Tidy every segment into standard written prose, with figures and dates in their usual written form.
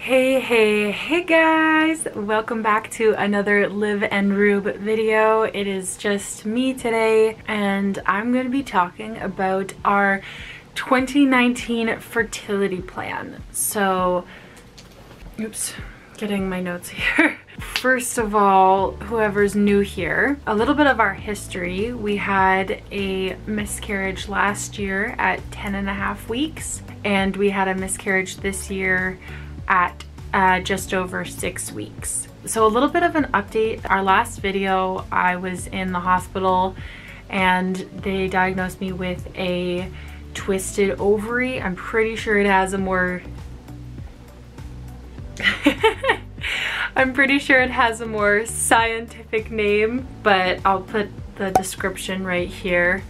Hey guys! Welcome back to another Liv and Reub video. It is just me today and I'm going to be talking about our 2019 fertility plan. So, oops, getting my notes here. First of all, whoever's new here, a little bit of our history. We had a miscarriage last year at 10.5 weeks and we had a miscarriage this year at just over 6 weeks. So a little bit of an update. Our last video, I was in the hospital and they diagnosed me with a twisted ovary. I'm pretty sure it has a more I'm pretty sure it has a more scientific name, but I'll put the description right here.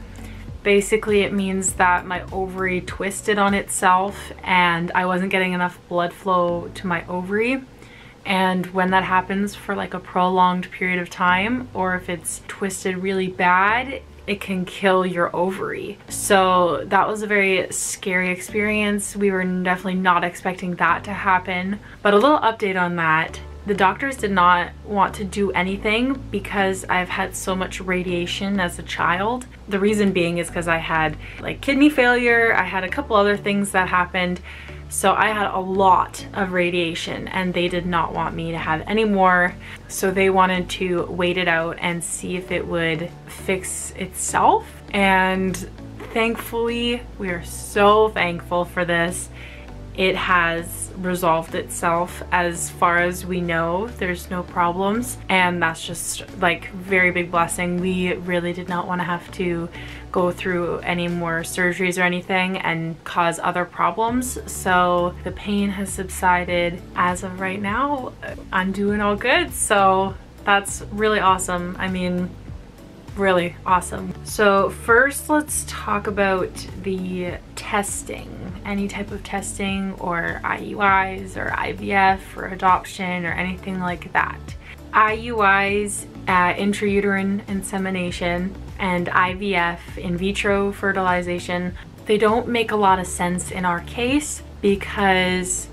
Basically, it means that my ovary twisted on itself and I wasn't getting enough blood flow to my ovary. And when that happens for like a prolonged period of time, or if it's twisted really bad, it can kill your ovary. So that was a very scary experience. We were definitely not expecting that to happen. But a little update on that. The doctors did not want to do anything because I've had so much radiation as a child. The reason being is because I had like kidney failure, I had a couple other things that happened. So I had a lot of radiation and they did not want me to have any more. So they wanted to wait it out and see if it would fix itself. And thankfully, we are so thankful for this. It has resolved itself as far as we know. There's no problems, and that's just like very big blessing. We really did not want to have to go through any more surgeries or anything and cause other problems. So the pain has subsided. As of right now, I'm doing all good, so that's really awesome. I mean, really awesome. So first, let's talk about the testing. Any type of testing, or IUIs or IVF or adoption or anything like that. IUIs, intrauterine insemination, and IVF, in vitro fertilization, they don't make a lot of sense in our case because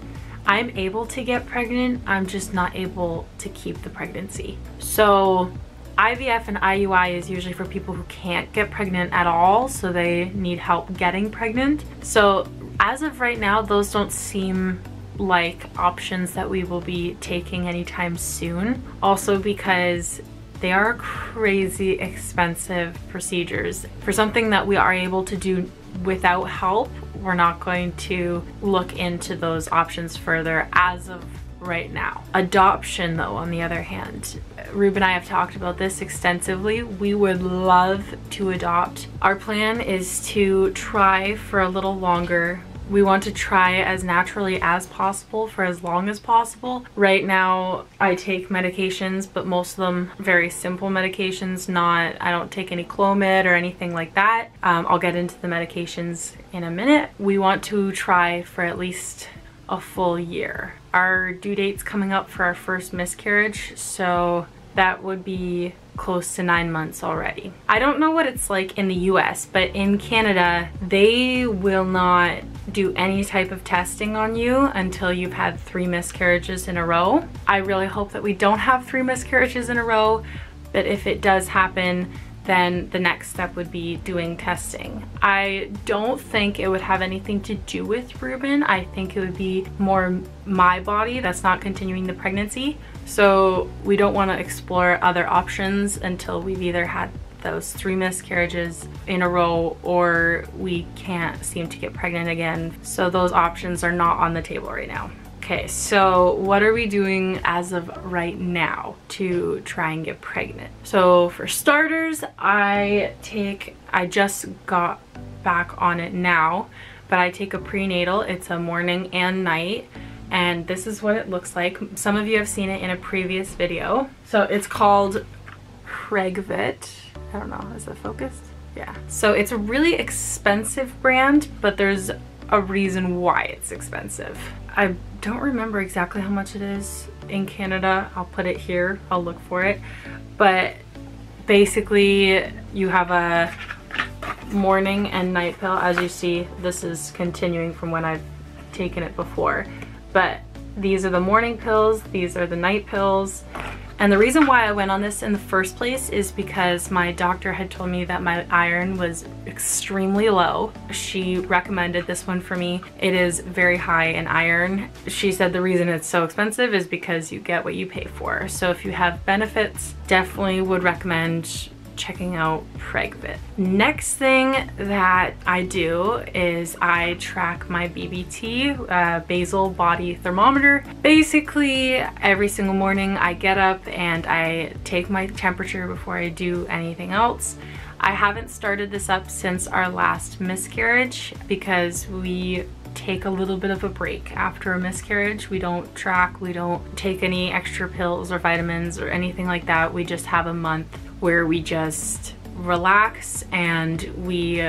I'm able to get pregnant, I'm just not able to keep the pregnancy. So IVF and IUI is usually for people who can't get pregnant at all, so they need help getting pregnant. So as of right now, those don't seem like options that we will be taking anytime soon. Also because they are crazy expensive procedures. For something that we are able to do without help, we're not going to look into those options further as of right now. Adoption though, on the other hand, Reub and I have talked about this extensively. We would love to adopt. Our plan is to try for a little longer. We want to try as naturally as possible for as long as possible. Right now I take medications, but most of them very simple medications, I don't take any Clomid or anything like that. I'll get into the medications in a minute. We want to try for at least a full year. Our due date's coming up for our first miscarriage, so that would be close to 9 months already. I don't know what it's like in the US, but in Canada, they will not do any type of testing on you until you've had 3 miscarriages in a row. I really hope that we don't have 3 miscarriages in a row, but if it does happen, then the next step would be doing testing. I don't think it would have anything to do with Ruben. I think it would be more my body that's not continuing the pregnancy. So we don't want to explore other options until we've either had those 3 miscarriages in a row or we can't seem to get pregnant again. So those options are not on the table right now. Okay, so what are we doing as of right now to try and get pregnant? So for starters, I just got back on it now, but I take a prenatal. It's a morning and night, and this is what it looks like. Some of you have seen it in a previous video. So it's called Pregvit. I don't know, is it focused? Yeah. So it's a really expensive brand, but there's a reason why it's expensive. I don't remember exactly how much it is in Canada. I'll put it here, I'll look for it. But basically you have a morning and night pill. As you see, this is continuing from when I've taken it before. But These are the morning pills, these are the night pills. And the reason why I went on this in the first place is because my doctor had told me that my iron was extremely low. She recommended this one for me. It is very high in iron. She said the reason it's so expensive is because you get what you pay for. So if you have benefits, definitely would recommend checking out PregVit. Next thing that I do is I track my BBT, basal body thermometer. Basically, every single morning I get up and I take my temperature before I do anything else. I haven't started this up since our last miscarriage because we take a little bit of a break after a miscarriage. We don't track, we don't take any extra pills or vitamins or anything like that. We just have a month where we just relax and we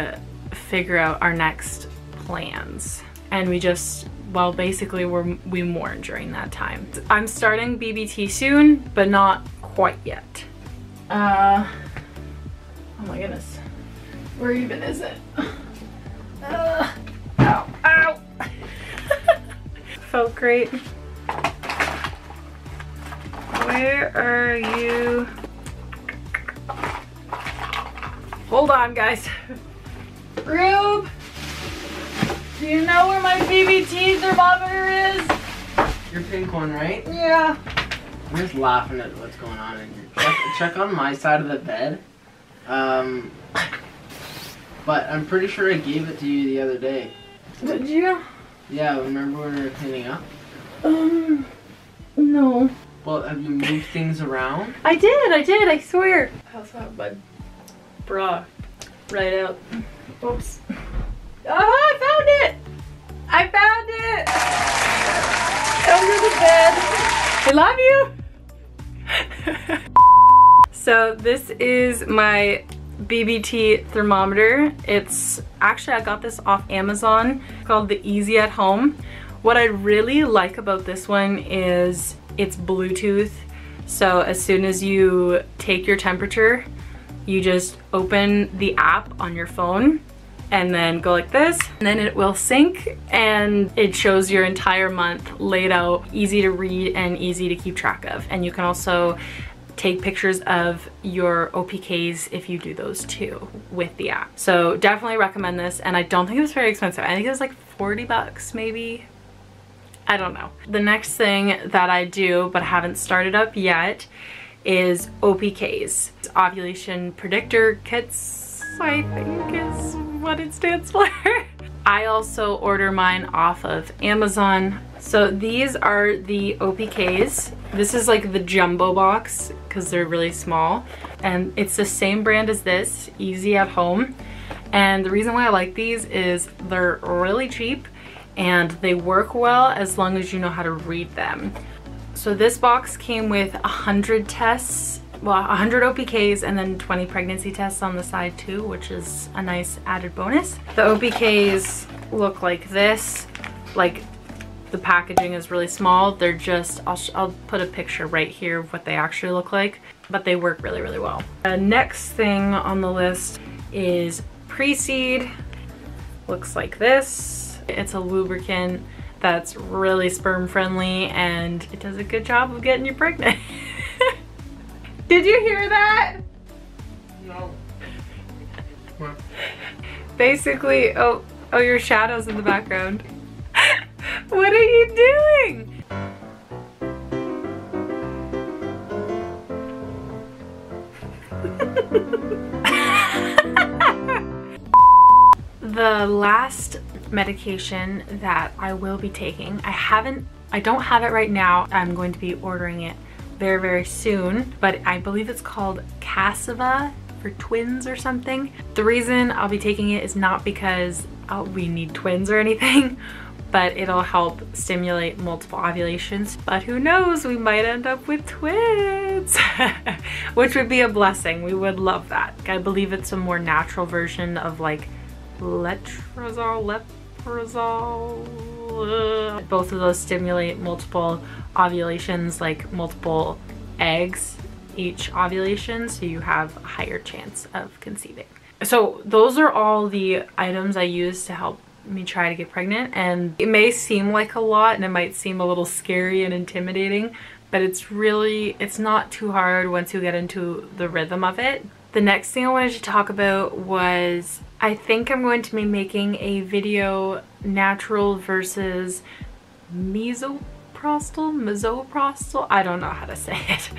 figure out our next plans. And we just, well, basically we mourn during that time. I'm starting BBT soon, but not quite yet. Oh my goodness. Where even is it? Ow, ow. Felt great. Where are you? Hold on, guys. Reub, do you know where my BBT thermometer is? Your pink one, right? Yeah. I'm just laughing at what's going on in here. Check on my side of the bed. But I'm pretty sure I gave it to you the other day. Did you? Yeah, remember when we were cleaning up? No. Well, have you moved things around? I did, I swear. I also have my bra right out. Oops. Oh, I found it! I found it! Under the bed. I love you! So this is my BBT thermometer. It's actually, I got this off Amazon, called the Easy at Home. What I really like about this one is it's Bluetooth. So as soon as you take your temperature, you just open the app on your phone and then go like this, and then it will sync and it shows your entire month laid out, easy to read and easy to keep track of. And you can also take pictures of your OPKs if you do those too with the app. So definitely recommend this, and I don't think it was very expensive. I think it was like 40 bucks maybe. I don't know. The next thing that I do, but haven't started up yet, is OPKs. It's ovulation predictor kits, I think is what it stands for. I also order mine off of Amazon. So these are the OPKs. This is like the jumbo box because they're really small. And it's the same brand as this, Easy at Home. And the reason why I like these is they're really cheap and they work well as long as you know how to read them. So this box came with 100 tests, well, 100 OPKs and then 20 pregnancy tests on the side too, which is a nice added bonus. The OPKs look like this. Like, the packaging is really small. They're just, I'll put a picture right here of what they actually look like, but they work really, really well. The next thing on the list is Pre-Seed. Looks like this. It's a lubricant that's really sperm friendly and it does a good job of getting you pregnant. Did you hear that? No. What? Basically, oh, your shadow's in the background. What are you doing? The last medication that I will be taking, I don't have it right now. I'm going to be ordering it very, very soon, but I believe it's called Cassiva for twins or something. The reason I'll be taking it is not because we need twins or anything, but it'll help stimulate multiple ovulations. But who knows, we might end up with twins, which would be a blessing. We would love that. I believe it's a more natural version of like letrozole. Both of those stimulate multiple ovulations, like multiple eggs each ovulation, so you have a higher chance of conceiving. So those are all the items I use to help me try to get pregnant. And it may seem like a lot and it might seem a little scary and intimidating, but it's not too hard once you get into the rhythm of it. The next thing I wanted to talk about was, I think I'm going to be making a video, natural versus mesoprostol, I don't know how to say it.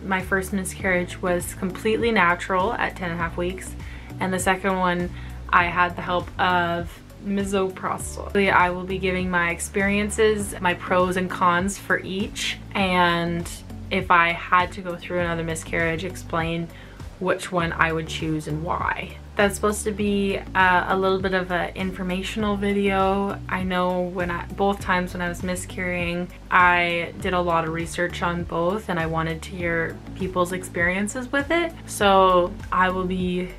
My first miscarriage was completely natural at 10.5 weeks, and the second one I had the help of misoprostol. I will be giving my experiences, my pros and cons for each, and if I had to go through another miscarriage, explain which one I would choose and why. That's supposed to be a little bit of an informational video. I know both times when I was miscarrying, I did a lot of research on both and I wanted to hear people's experiences with it. So I will be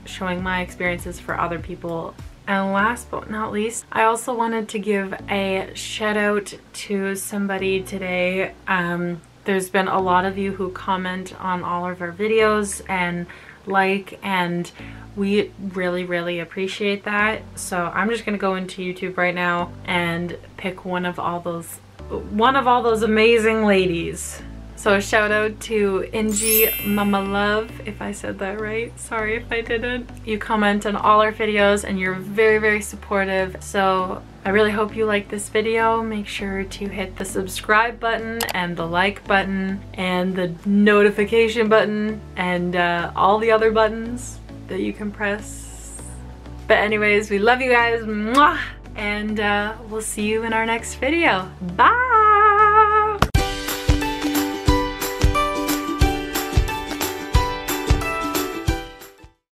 showing my experiences for other people. And last but not least, I also wanted to give a shout out to somebody today. There's been a lot of you who comment on all of our videos and and we really appreciate that. So I'm just gonna go into YouTube right now and pick one of all those amazing ladies. So a shout out to Ingie Mama Love, if I said that right. Sorry if I didn't. You comment on all our videos and you're very supportive. So I really hope you like this video. Make sure to hit the subscribe button and the like button and the notification button and all the other buttons that you can press. But anyways, we love you guys. Mwah! And we'll see you in our next video. Bye!